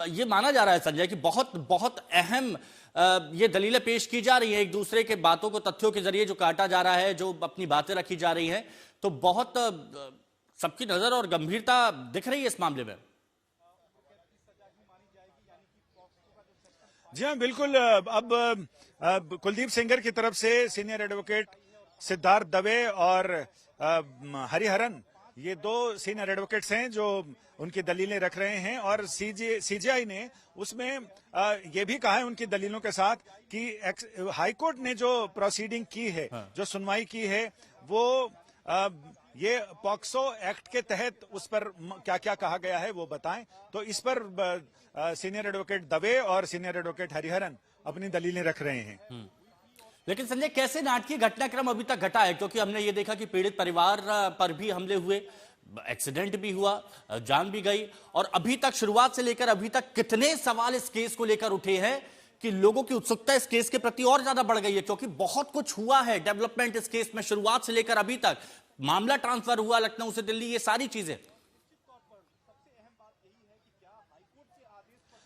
ये माना जा रहा है संजय कि बहुत बहुत अहम ये दलीलें पेश की जा रही हैं, एक दूसरे के बातों को तथ्यों के जरिए जो काटा जा रहा है, जो अपनी बातें रखी जा रही हैं, तो बहुत सबकी नजर और गंभीरता दिख रही है इस मामले में। जी हाँ, बिल्कुल। अब कुलदीप सेंगर की तरफ से सीनियर एडवोकेट सिद्धार्थ दवे और हरिहरन, ये दो सीनियर एडवोकेट्स हैं जो उनकी दलीलें रख रहे हैं। और सीजेआई ने उसमें ये भी कहा है उनकी दलीलों के साथ कि हाईकोर्ट ने जो प्रोसीडिंग की है, जो सुनवाई की है, वो ये पॉक्सो एक्ट के तहत उस पर क्या क्या कहा गया है वो बताएं। तो इस पर सीनियर एडवोकेट दवे और सीनियर एडवोकेट हरिहरन अपनी दलीलें रख रहे हैं। लेकिन संजय, कैसे नाटकीय घटनाक्रम अभी तक घटा है? क्योंकि हमने ये देखा कि पीड़ित परिवार पर भी हमले हुए, एक्सीडेंट भी हुआ, जान भी गई, और अभी तक शुरुआत से लेकर अभी तक कितने सवाल इस केस को लेकर उठे हैं कि लोगों की उत्सुकता इस केस के प्रति और ज्यादा बढ़ गई है, क्योंकि बहुत कुछ हुआ है डेवलपमेंट इस केस में शुरुआत से लेकर अभी तक। मामला ट्रांसफर हुआ लखनऊ से दिल्ली, ये सारी चीजें।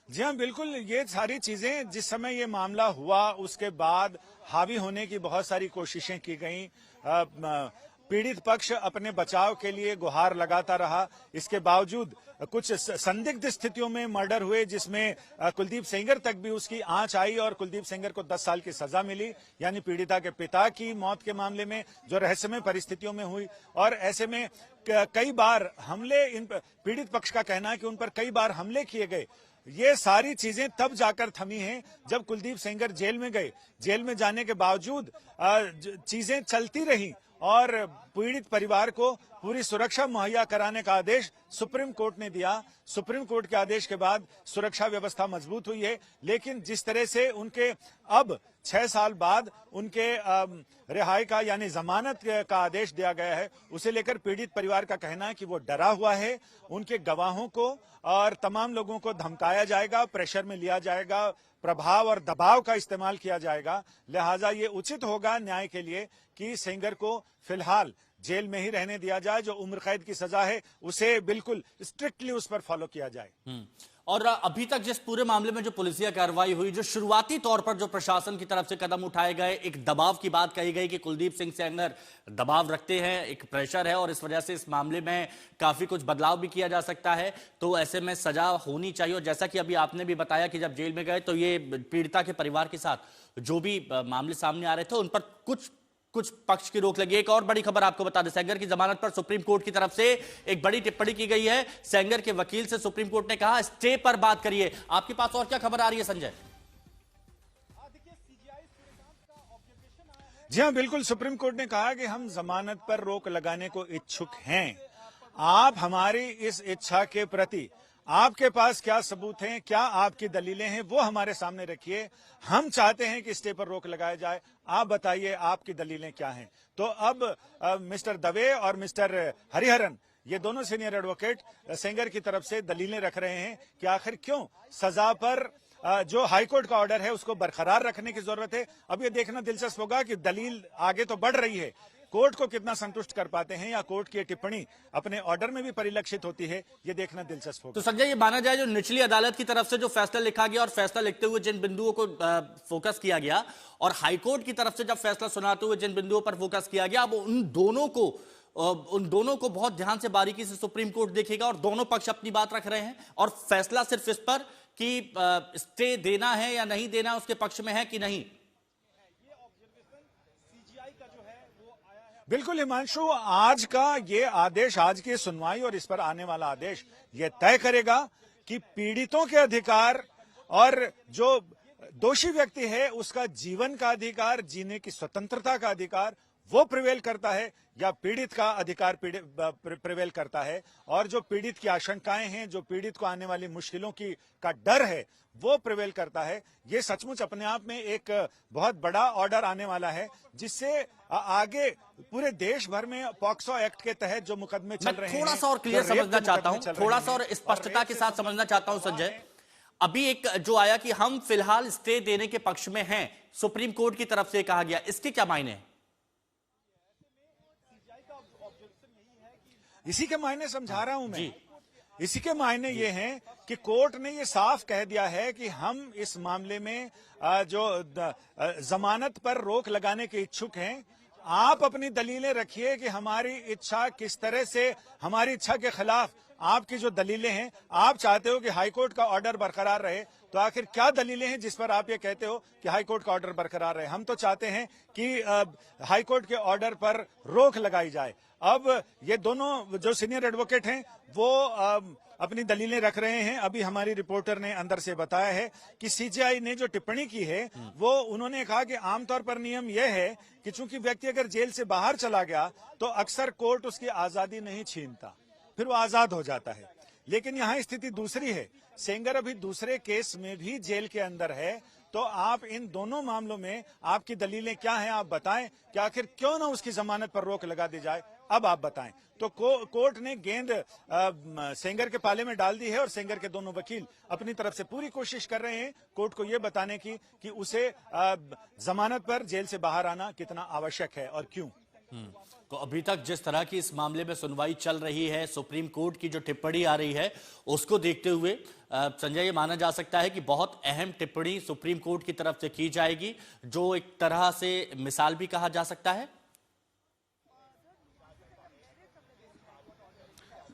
जी हाँ, बिल्कुल। ये सारी चीजें जिस समय ये मामला हुआ उसके बाद हावी होने की बहुत सारी कोशिशें की गई। पीड़ित पक्ष अपने बचाव के लिए गुहार लगाता रहा। इसके बावजूद कुछ संदिग्ध स्थितियों में मर्डर हुए, जिसमें कुलदीप सेंगर तक भी उसकी आंच आई और कुलदीप सेंगर को 10 साल की सजा मिली, यानी पीड़िता के पिता की मौत के मामले में जो रहस्यमय परिस्थितियों में हुई। और ऐसे में कई बार हमले, इन पीड़ित पक्ष का कहना है कि उन पर कई बार हमले किए गए। ये सारी चीजें तब जाकर थमी हैं जब कुलदीप सेंगर जेल में गए। जेल में जाने के बावजूद चीजें चलती रहीं और पीड़ित परिवार को पूरी सुरक्षा मुहैया कराने का आदेश सुप्रीम कोर्ट ने दिया। सुप्रीम कोर्ट के आदेश के बाद सुरक्षा व्यवस्था मजबूत हुई है। लेकिन जिस तरह से उनके अब 6 साल बाद उनके रिहाई का यानी जमानत का आदेश दिया गया है, उसे लेकर पीड़ित परिवार का कहना है कि वो डरा हुआ है। उनके गवाहों को और तमाम लोगों को धमकाया जाएगा, प्रेशर में लिया जाएगा, प्रभाव और दबाव का इस्तेमाल किया जाएगा। लिहाजा ये उचित होगा न्याय के लिए कि सेंगर को फिलहाल जेल में ही रहने दिया जाए। जो उम्र कैद की सजा है उसे बिल्कुल स्ट्रिक्टली उस पर फॉलो किया जाए। और अभी तक जिस पूरे मामले में जो पुलिसिया कार्रवाई हुई, जो शुरुआती तौर पर जो प्रशासन की तरफ से कदम उठाए गए, एक दबाव की बात कही गई कि कुलदीप सिंह सेंगर दबाव रखते हैं, एक प्रेशर है और इस वजह से इस मामले में काफी कुछ बदलाव भी किया जा सकता है, तो ऐसे में सजा होनी चाहिए। और जैसा कि अभी आपने भी बताया कि जब जेल में गए तो ये पीड़िता के परिवार के साथ जो भी मामले सामने आ रहे थे उन पर कुछ पक्ष की रोक लगी। एक और बड़ी खबर आपको बता दें, सेंगर की जमानत पर सुप्रीम कोर्ट की तरफ से एक बड़ी टिप्पणी की गई है। सेंगर के वकील से सुप्रीम कोर्ट ने कहा स्टे पर बात करिए। आपके पास और क्या खबर आ रही है संजय? जी हाँ, बिल्कुल। सुप्रीम कोर्ट ने कहा कि हम जमानत पर रोक लगाने को इच्छुक हैं। आप हमारी इस इच्छा के प्रति आपके पास क्या सबूत हैं, क्या आपकी दलीलें हैं, वो हमारे सामने रखिए। हम चाहते हैं कि स्टे पर रोक लगाया जाए। आप बताइए आपकी दलीलें क्या हैं। तो अब मिस्टर दवे और मिस्टर हरिहरन, ये दोनों सीनियर एडवोकेट सेंगर की तरफ से दलीलें रख रहे हैं कि आखिर क्यों सजा पर जो हाईकोर्ट का ऑर्डर है उसको बरकरार रखने की जरूरत है। अब ये देखना दिलचस्प होगा कि दलील आगे तो बढ़ रही है, कोर्ट को कितना संतुष्ट कर पाते हैं या कोर्ट की टिप्पणी अपने ऑर्डर में भी परिलक्षित होती है, ये देखना दिलचस्प होगा। तो संजय, ये माना जाए जो निचली अदालत की तरफ से जो फैसला लिखा गया और फैसला लिखते हुए जिन बिंदुओं को फोकस किया गया, और हाईकोर्ट की तरफ से जब फैसला सुनाते हुए जिन बिंदुओं पर फोकस किया गया, अब उन दोनों को बहुत ध्यान से बारीकी से सुप्रीम कोर्ट देखेगा और दोनों पक्ष अपनी बात रख रहे हैं और फैसला सिर्फ इस पर कि स्टे देना है या नहीं देना उसके पक्ष में है कि नहीं। बिल्कुल हिमांशु, आज का ये आदेश, आज की सुनवाई और इस पर आने वाला आदेश ये तय करेगा कि पीड़ितों के अधिकार और जो दोषी व्यक्ति है उसका जीवन का अधिकार, जीने की स्वतंत्रता का अधिकार वो प्रिवेल करता है या पीड़ित का अधिकार प्रिवेल करता है। और जो पीड़ित की आशंकाएं हैं, जो पीड़ित को आने वाली मुश्किलों का डर है, वो प्रिवेल करता है। ये सचमुच अपने आप में एक बहुत बड़ा ऑर्डर आने वाला है, जिससे आगे पूरे देश भर में पॉक्सो एक्ट के तहत जो मुकदमे चल रहे हैं, थोड़ा सा और क्लियर समझना चाहता हूं, थोड़ा सा और स्पष्टता के साथ समझना चाहता हूं संजय। अभी एक जो आया कि हम फिलहाल स्टे देने के पक्ष में हैं, सुप्रीम कोर्ट की तरफ से कहा गया, इसके क्या मायने हैं? इसी के मायने समझा रहा हूं मैं इसी के मायने ये हैं कि कोर्ट ने ये साफ कह दिया है कि हम इस मामले में जमानत पर रोक लगाने के इच्छुक हैं। आप अपनी दलीलें रखिए कि हमारी इच्छा किस तरह से, हमारी इच्छा के खिलाफ आपकी जो दलीलें हैं, आप चाहते हो कि हाईकोर्ट का ऑर्डर बरकरार रहे, तो आखिर क्या दलीलें हैं जिस पर आप ये कहते हो कि हाईकोर्ट का ऑर्डर बरकरार रहे? हम तो चाहते हैं कि हाईकोर्ट के ऑर्डर पर रोक लगाई जाए। अब ये दोनों जो सीनियर एडवोकेट हैं वो अपनी दलीलें रख रहे हैं। अभी हमारी रिपोर्टर ने अंदर से बताया है कि सीजेआई ने जो टिप्पणी की है वो उन्होंने कहा कि आमतौर पर नियम यह है कि चूंकि व्यक्ति अगर जेल से बाहर चला गया तो अक्सर कोर्ट उसकी आजादी नहीं छीनता, फिर वो आजाद हो जाता है। लेकिन यहाँ स्थिति दूसरी है। सेंगर अभी दूसरे केस में भी जेल के अंदर है, तो आप इन दोनों मामलों में आपकी दलीलें क्या हैं, आप बताएं कि आखिर क्यों ना उसकी जमानत पर रोक लगा दी जाए। अब आप बताएं। तो कोर्ट ने गेंद सेंगर के पाले में डाल दी है और सेंगर के दोनों वकील अपनी तरफ से पूरी कोशिश कर रहे हैं कोर्ट को यह बताने की कि उसे जमानत पर जेल से बाहर आना कितना आवश्यक है और क्यों। तो अभी तक जिस तरह की इस मामले में सुनवाई चल रही है, सुप्रीम कोर्ट की जो टिप्पणी आ रही है उसको देखते हुए संजय, ये माना जा सकता है कि बहुत अहम टिप्पणी सुप्रीम कोर्ट की तरफ से की जाएगी, जो एक तरह से मिसाल भी कहा जा सकता है।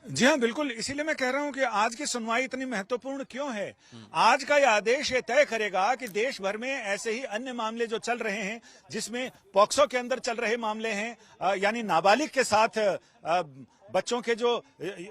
जी हाँ, बिल्कुल। इसीलिए मैं कह रहा हूं कि आज की सुनवाई इतनी महत्वपूर्ण क्यों है। आज का यह आदेश ये तय करेगा कि देश भर में ऐसे ही अन्य मामले जो चल रहे हैं, जिसमें पॉक्सो के अंदर चल रहे मामले हैं, यानी नाबालिग के साथ बच्चों के जो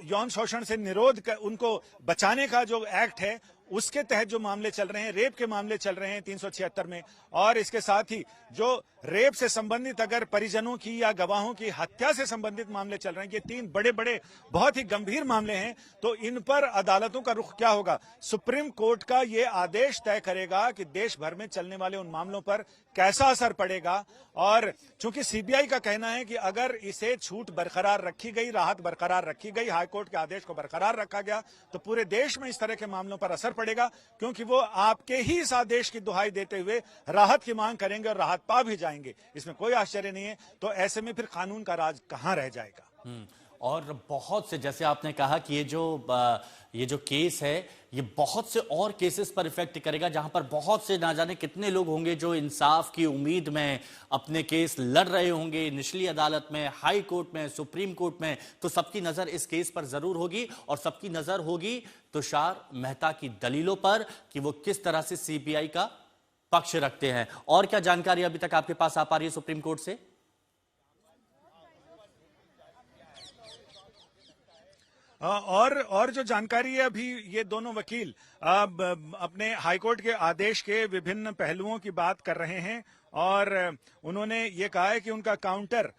यौन शोषण से निरोध उनको बचाने का जो एक्ट है, उसके तहत जो मामले चल रहे हैं, रेप के मामले चल रहे हैं 376 में, और इसके साथ ही जो रेप से संबंधित अगर परिजनों की या गवाहों की हत्या से संबंधित मामले चल रहे हैं, ये तीन बड़े बड़े बहुत ही गंभीर मामले हैं। तो इन पर अदालतों का रुख क्या होगा? सुप्रीम कोर्ट का ये आदेश तय करेगा कि देश भर में चलने वाले उन मामलों पर कैसा असर पड़ेगा। और चूंकि सीबीआई का कहना है कि अगर इसे छूट बरकरार रखी गई, राहत बरकरार रखी गई, हाईकोर्ट के आदेश को बरकरार रखा गया, तो पूरे देश में इस तरह के मामलों पर असर पड़ेगा, क्योंकि वो आपके ही इस आदेश की दुहाई देते हुए राहत की मांग करेंगे और राहत पा भी जाएंगे। इसमें कोई आश्चर्य नहीं है। तो ऐसे में फिर कानून का राज कहां रह जाएगा? और बहुत से, जैसे आपने कहा कि ये जो केस है ये बहुत से और केसेस पर इफेक्ट करेगा, जहां पर बहुत से ना जाने कितने लोग होंगे जो इंसाफ की उम्मीद में अपने केस लड़ रहे होंगे, निचली अदालत में, हाई कोर्ट में, सुप्रीम कोर्ट में। तो सबकी नजर इस केस पर जरूर होगी और सबकी नजर होगी तुषार मेहता की दलीलों पर कि वो किस तरह से सीबीआई का पक्ष रखते हैं। और क्या जानकारी अभी तक आपके पास आ पा रही है सुप्रीम कोर्ट से? और जो जानकारी है, अभी ये दोनों वकील अपने हाईकोर्ट के आदेश के विभिन्न पहलुओं की बात कर रहे हैं और उन्होंने ये कहा है कि उनका काउंटर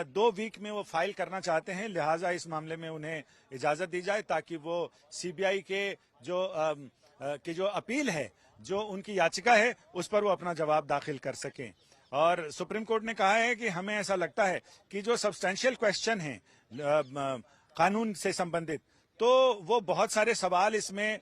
2 वीक में वो फाइल करना चाहते हैं, लिहाजा इस मामले में उन्हें इजाजत दी जाए ताकि वो सीबीआई के जो अपील है, जो उनकी याचिका है, उस पर वो अपना जवाब दाखिल कर सकें। और सुप्रीम कोर्ट ने कहा है कि हमें ऐसा लगता है कि जो सब्सटेंशियल क्वेश्चन है कानून से संबंधित, तो वो बहुत सारे सवाल इसमें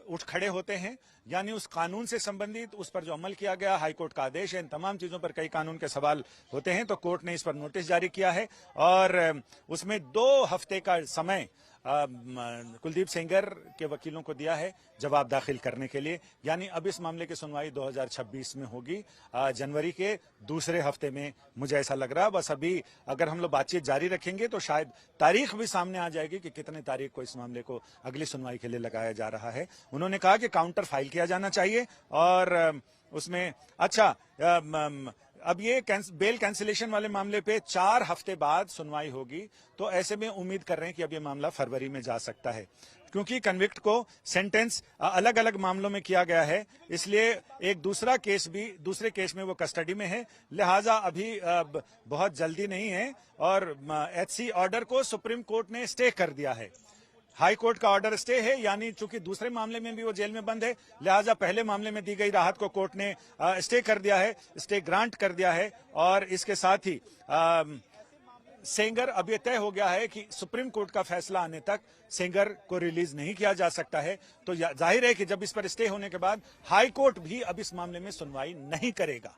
उठ खड़े होते हैं, यानी उस कानून से संबंधित, उस पर जो अमल किया गया, हाईकोर्ट का आदेश है, इन तमाम चीजों पर कई कानून के सवाल होते हैं। तो कोर्ट ने इस पर नोटिस जारी किया है और उसमें 2 हफ्ते का समय कुलदीप सेंगर के वकीलों को दिया है जवाब दाखिल करने के लिए। यानी अब इस मामले की सुनवाई 2026 में होगी, जनवरी के दूसरे हफ्ते में, मुझे ऐसा लग रहा है। बस अभी अगर हम लोग बातचीत जारी रखेंगे तो शायद तारीख भी सामने आ जाएगी कि कितने तारीख को इस मामले को अगली सुनवाई के लिए लगाया जा रहा है। उन्होंने कहा कि काउंटर फाइल किया जाना चाहिए और उसमें अब ये बेल कैंसिलेशन वाले मामले पे 4 हफ्ते बाद सुनवाई होगी। तो ऐसे में उम्मीद कर रहे हैं कि अब ये मामला फरवरी में जा सकता है, क्योंकि कन्विक्ट को सेंटेंस अलग अलग मामलों में किया गया है, इसलिए एक दूसरे केस में वो कस्टडी में है, लिहाजा अभी बहुत जल्दी नहीं है। और एचसी ऑर्डर को सुप्रीम कोर्ट ने स्टे कर दिया है। हाई कोर्ट का ऑर्डर स्टे है, यानी चूंकि दूसरे मामले में भी वो जेल में बंद है, लिहाजा पहले मामले में दी गई राहत को कोर्ट ने स्टे कर दिया है, स्टे ग्रांट कर दिया है। और इसके साथ ही सेंगर, अब यह तय हो गया है कि सुप्रीम कोर्ट का फैसला आने तक सेंगर को रिलीज नहीं किया जा सकता है। तो जाहिर है कि जब इस पर स्टे होने के बाद हाई कोर्ट भी अब इस मामले में सुनवाई नहीं करेगा।